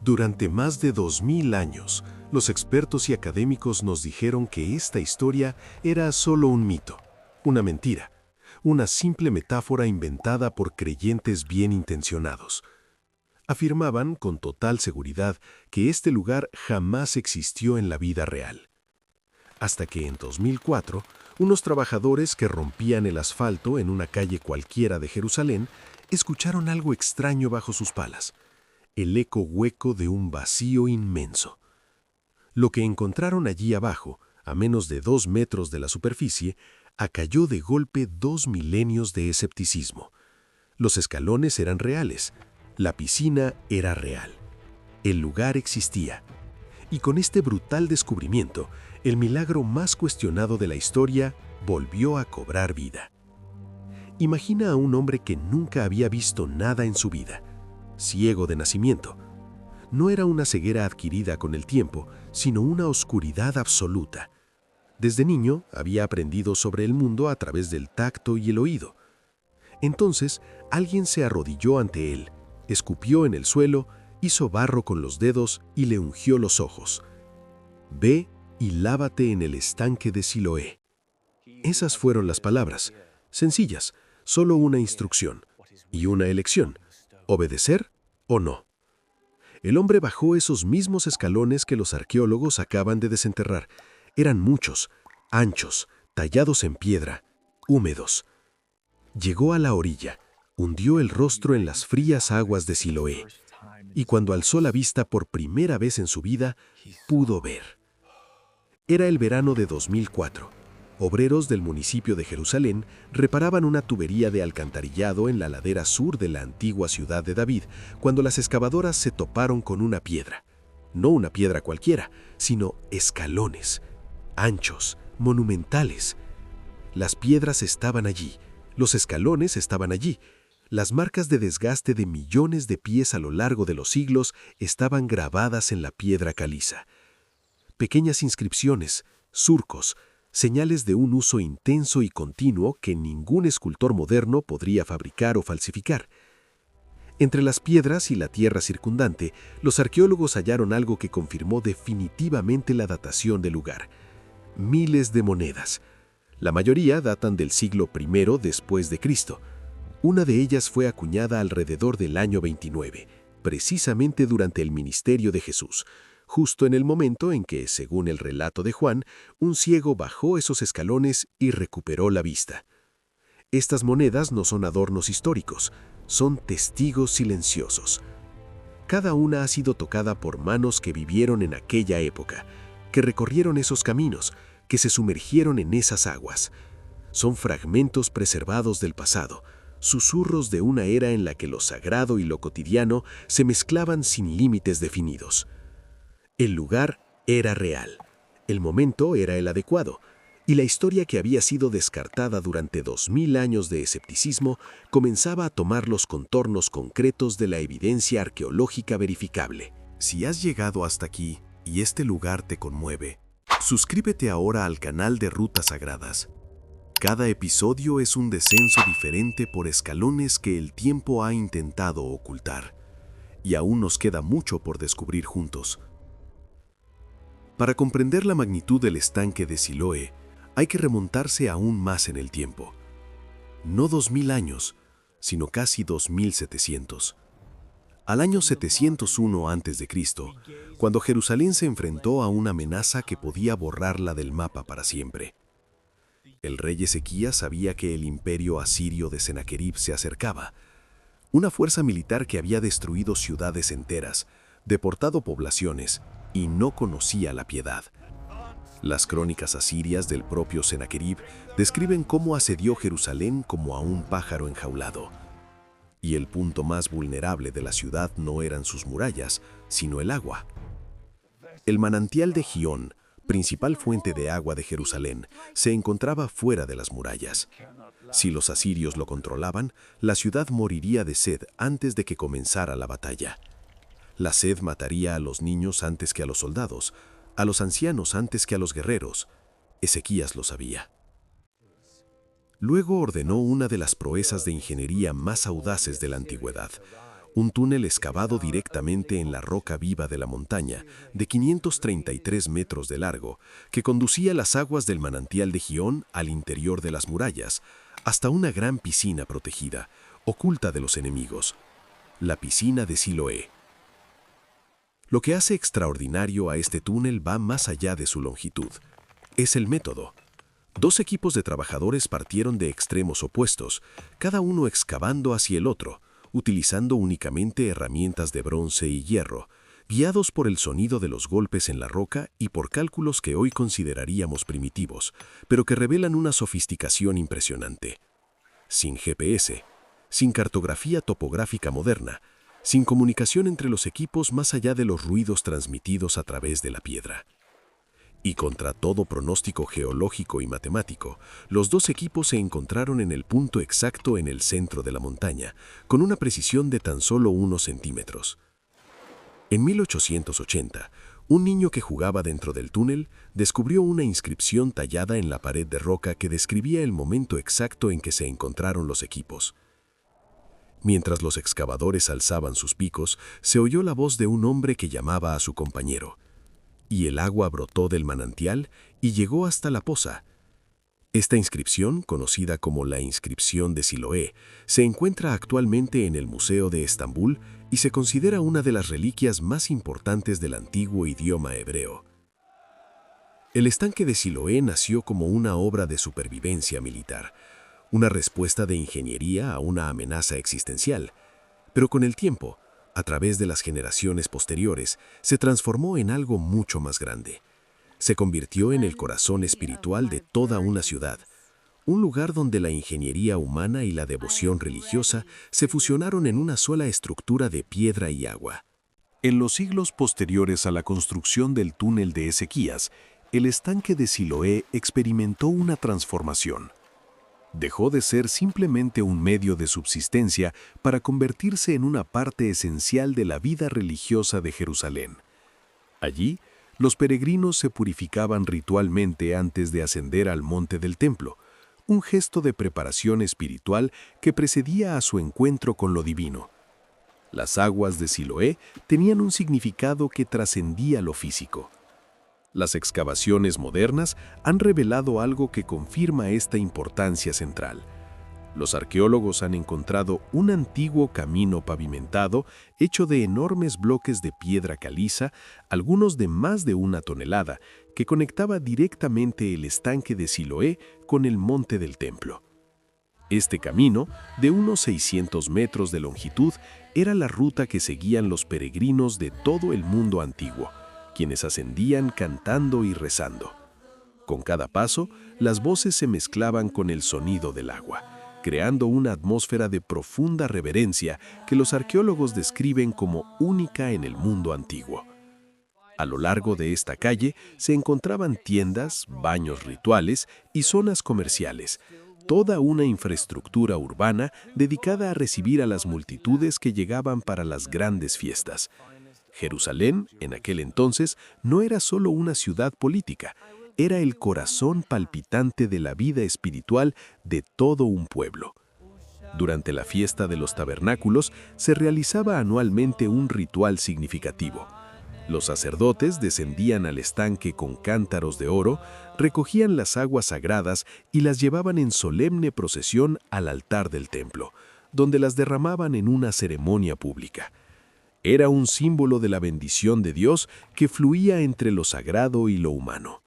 Durante más de 2000 años, los expertos y académicos nos dijeron que esta historia era solo un mito, una mentira, una simple metáfora inventada por creyentes bien intencionados. Afirmaban con total seguridad que este lugar jamás existió en la vida real. Hasta que en 2004, unos trabajadores que rompían el asfalto en una calle cualquiera de Jerusalén escucharon algo extraño bajo sus palas, el eco hueco de un vacío inmenso. Lo que encontraron allí abajo, a menos de 2 metros de la superficie, acalló de golpe 2 milenios de escepticismo. Los escalones eran reales, la piscina era real, el lugar existía. Y con este brutal descubrimiento, el milagro más cuestionado de la historia volvió a cobrar vida. Imagina a un hombre que nunca había visto nada en su vida, ciego de nacimiento. No era una ceguera adquirida con el tiempo, sino una oscuridad absoluta. Desde niño había aprendido sobre el mundo a través del tacto y el oído. Entonces, alguien se arrodilló ante él, escupió en el suelo, hizo barro con los dedos y le ungió los ojos. Ve y lávate en el estanque de Siloé. Esas fueron las palabras, sencillas, solo una instrucción y una elección, obedecer o no. El hombre bajó esos mismos escalones que los arqueólogos acaban de desenterrar. Eran muchos, anchos, tallados en piedra, húmedos. Llegó a la orilla, hundió el rostro en las frías aguas de Siloé, y cuando alzó la vista por primera vez en su vida, pudo ver. Era el verano de 2004. Obreros del municipio de Jerusalén reparaban una tubería de alcantarillado en la ladera sur de la antigua ciudad de David, cuando las excavadoras se toparon con una piedra. No una piedra cualquiera, sino escalones, anchos, monumentales. Las piedras estaban allí, los escalones estaban allí. Las marcas de desgaste de millones de pies a lo largo de los siglos estaban grabadas en la piedra caliza. Pequeñas inscripciones, surcos, señales de un uso intenso y continuo que ningún escultor moderno podría fabricar o falsificar. Entre las piedras y la tierra circundante, los arqueólogos hallaron algo que confirmó definitivamente la datación del lugar. Miles de monedas. La mayoría datan del siglo I después de Cristo. Una de ellas fue acuñada alrededor del año 29, precisamente durante el ministerio de Jesús, justo en el momento en que, según el relato de Juan, un ciego bajó esos escalones y recuperó la vista. Estas monedas no son adornos históricos, son testigos silenciosos. Cada una ha sido tocada por manos que vivieron en aquella época, que recorrieron esos caminos, que se sumergieron en esas aguas. Son fragmentos preservados del pasado, susurros de una era en la que lo sagrado y lo cotidiano se mezclaban sin límites definidos. El lugar era real, el momento era el adecuado, y la historia que había sido descartada durante 2000 años de escepticismo comenzaba a tomar los contornos concretos de la evidencia arqueológica verificable. Si has llegado hasta aquí y este lugar te conmueve, suscríbete ahora al canal de Rutas Sagradas. Cada episodio es un descenso diferente por escalones que el tiempo ha intentado ocultar, y aún nos queda mucho por descubrir juntos. Para comprender la magnitud del estanque de Siloé, hay que remontarse aún más en el tiempo. No 2000 años, sino casi 2700. Al año 701 a.C., cuando Jerusalén se enfrentó a una amenaza que podía borrarla del mapa para siempre. El rey Ezequías sabía que el imperio asirio de Sennacherib se acercaba, una fuerza militar que había destruido ciudades enteras, deportado poblaciones y no conocía la piedad. Las crónicas asirias del propio Sennacherib describen cómo asedió Jerusalén como a un pájaro enjaulado. Y el punto más vulnerable de la ciudad no eran sus murallas, sino el agua. El manantial de Gihón, principal fuente de agua de Jerusalén, se encontraba fuera de las murallas. Si los asirios lo controlaban, la ciudad moriría de sed antes de que comenzara la batalla. La sed mataría a los niños antes que a los soldados, a los ancianos antes que a los guerreros. Ezequías lo sabía. Luego ordenó una de las proezas de ingeniería más audaces de la antigüedad, un túnel excavado directamente en la roca viva de la montaña, de 533 metros de largo, que conducía las aguas del manantial de Gihón al interior de las murallas, hasta una gran piscina protegida, oculta de los enemigos, la piscina de Siloé. Lo que hace extraordinario a este túnel va más allá de su longitud. Es el método. 2 equipos de trabajadores partieron de extremos opuestos, cada uno excavando hacia el otro, utilizando únicamente herramientas de bronce y hierro, guiados por el sonido de los golpes en la roca y por cálculos que hoy consideraríamos primitivos, pero que revelan una sofisticación impresionante. Sin GPS, sin cartografía topográfica moderna, sin comunicación entre los equipos más allá de los ruidos transmitidos a través de la piedra. Y contra todo pronóstico geológico y matemático, los 2 equipos se encontraron en el punto exacto en el centro de la montaña, con una precisión de tan solo unos centímetros. En 1880, un niño que jugaba dentro del túnel descubrió una inscripción tallada en la pared de roca que describía el momento exacto en que se encontraron los equipos. Mientras los excavadores alzaban sus picos, se oyó la voz de un hombre que llamaba a su compañero. Y el agua brotó del manantial y llegó hasta la poza. Esta inscripción, conocida como la inscripción de Siloé, se encuentra actualmente en el Museo de Estambul y se considera una de las reliquias más importantes del antiguo idioma hebreo. El estanque de Siloé nació como una obra de supervivencia militar, una respuesta de ingeniería a una amenaza existencial, pero con el tiempo, a través de las generaciones posteriores, se transformó en algo mucho más grande. Se convirtió en el corazón espiritual de toda una ciudad, un lugar donde la ingeniería humana y la devoción religiosa se fusionaron en una sola estructura de piedra y agua. En los siglos posteriores a la construcción del túnel de Ezequías, el estanque de Siloé experimentó una transformación. Dejó de ser simplemente un medio de subsistencia para convertirse en una parte esencial de la vida religiosa de Jerusalén. Allí, los peregrinos se purificaban ritualmente antes de ascender al monte del templo, un gesto de preparación espiritual que precedía a su encuentro con lo divino. Las aguas de Siloé tenían un significado que trascendía lo físico. Las excavaciones modernas han revelado algo que confirma esta importancia central. Los arqueólogos han encontrado un antiguo camino pavimentado hecho de enormes bloques de piedra caliza, algunos de más de 1 tonelada, que conectaba directamente el estanque de Siloé con el monte del templo. Este camino, de unos 600 metros de longitud, era la ruta que seguían los peregrinos de todo el mundo antiguo, quienes ascendían cantando y rezando. Con cada paso, las voces se mezclaban con el sonido del agua, creando una atmósfera de profunda reverencia que los arqueólogos describen como única en el mundo antiguo. A lo largo de esta calle se encontraban tiendas, baños rituales y zonas comerciales, toda una infraestructura urbana dedicada a recibir a las multitudes que llegaban para las grandes fiestas. Jerusalén, en aquel entonces, no era solo una ciudad política, era el corazón palpitante de la vida espiritual de todo un pueblo. Durante la fiesta de los tabernáculos se realizaba anualmente un ritual significativo. Los sacerdotes descendían al estanque con cántaros de oro, recogían las aguas sagradas y las llevaban en solemne procesión al altar del templo, donde las derramaban en una ceremonia pública. Era un símbolo de la bendición de Dios que fluía entre lo sagrado y lo humano.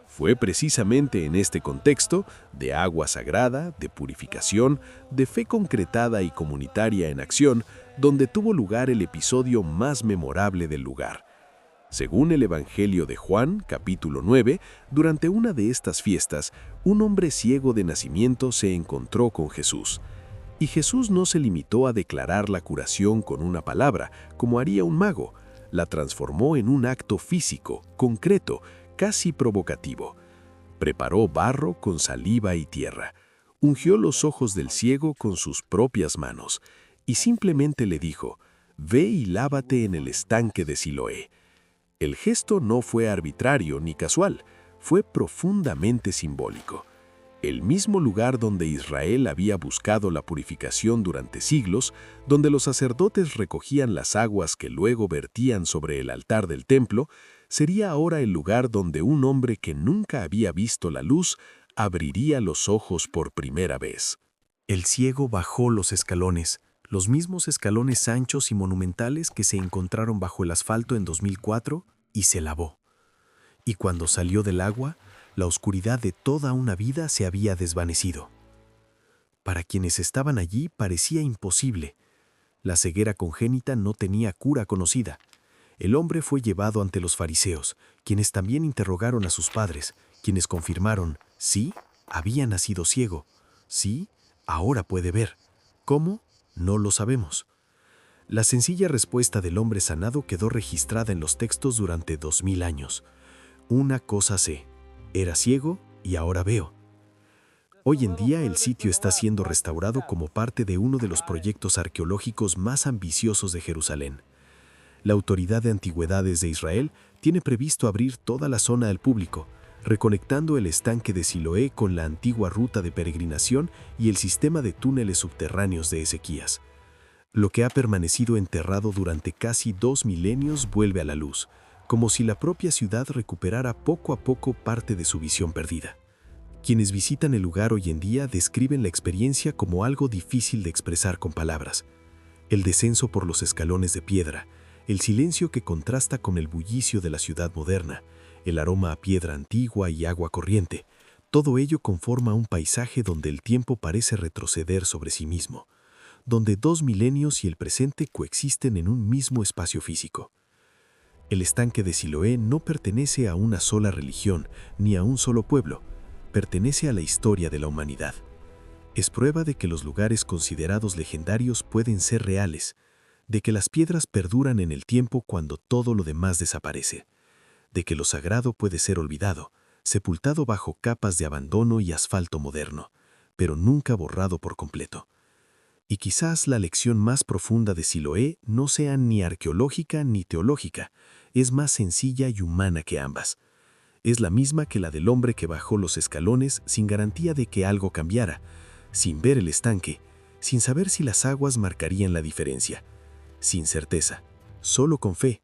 Fue precisamente en este contexto, de agua sagrada, de purificación, de fe concretada y comunitaria en acción, donde tuvo lugar el episodio más memorable del lugar. Según el Evangelio de Juan, capítulo 9, durante una de estas fiestas, un hombre ciego de nacimiento se encontró con Jesús. Y Jesús no se limitó a declarar la curación con una palabra, como haría un mago. La transformó en un acto físico, concreto, casi provocativo. Preparó barro con saliva y tierra, ungió los ojos del ciego con sus propias manos y simplemente le dijo: «Ve y lávate en el estanque de Siloé». El gesto no fue arbitrario ni casual, fue profundamente simbólico. el mismo lugar donde Israel había buscado la purificación durante siglos, donde los sacerdotes recogían las aguas que luego vertían sobre el altar del templo, sería ahora el lugar donde un hombre que nunca había visto la luz abriría los ojos por primera vez. El ciego bajó los escalones, los mismos escalones anchos y monumentales que se encontraron bajo el asfalto en 2004, y se lavó. Y cuando salió del agua, la oscuridad de toda una vida se había desvanecido. Para quienes estaban allí parecía imposible. La ceguera congénita no tenía cura conocida. El hombre fue llevado ante los fariseos, quienes también interrogaron a sus padres, quienes confirmaron, sí, había nacido ciego, sí, ahora puede ver. ¿Cómo? No lo sabemos. La sencilla respuesta del hombre sanado quedó registrada en los textos durante 2000 años. Una cosa sé, era ciego y ahora veo. Hoy en día el sitio está siendo restaurado como parte de uno de los proyectos arqueológicos más ambiciosos de Jerusalén. La Autoridad de Antigüedades de Israel tiene previsto abrir toda la zona al público, reconectando el estanque de Siloé con la antigua ruta de peregrinación y el sistema de túneles subterráneos de Ezequías. Lo que ha permanecido enterrado durante casi 2 milenios vuelve a la luz, como si la propia ciudad recuperara poco a poco parte de su visión perdida. Quienes visitan el lugar hoy en día describen la experiencia como algo difícil de expresar con palabras. El descenso por los escalones de piedra, el silencio que contrasta con el bullicio de la ciudad moderna, el aroma a piedra antigua y agua corriente, todo ello conforma un paisaje donde el tiempo parece retroceder sobre sí mismo, donde 2 milenios y el presente coexisten en un mismo espacio físico. El estanque de Siloé no pertenece a una sola religión ni a un solo pueblo, pertenece a la historia de la humanidad. Es prueba de que los lugares considerados legendarios pueden ser reales, de que las piedras perduran en el tiempo cuando todo lo demás desaparece, de que lo sagrado puede ser olvidado, sepultado bajo capas de abandono y asfalto moderno, pero nunca borrado por completo. Y quizás la lección más profunda de Siloé no sea ni arqueológica ni teológica, es más sencilla y humana que ambas. Es la misma que la del hombre que bajó los escalones sin garantía de que algo cambiara, sin ver el estanque, sin saber si las aguas marcarían la diferencia, sin certeza, solo con fe,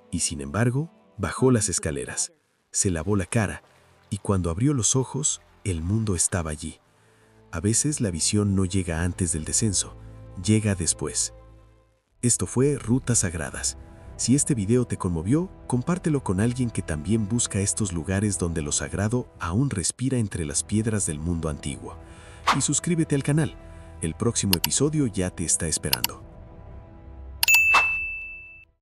y sin embargo, bajó las escaleras, se lavó la cara, y cuando abrió los ojos, el mundo estaba allí. A veces la visión no llega antes del descenso, llega después. Esto fue Rutas Sagradas. Si este video te conmovió, compártelo con alguien que también busca estos lugares donde lo sagrado aún respira entre las piedras del mundo antiguo. Y suscríbete al canal. El próximo episodio ya te está esperando.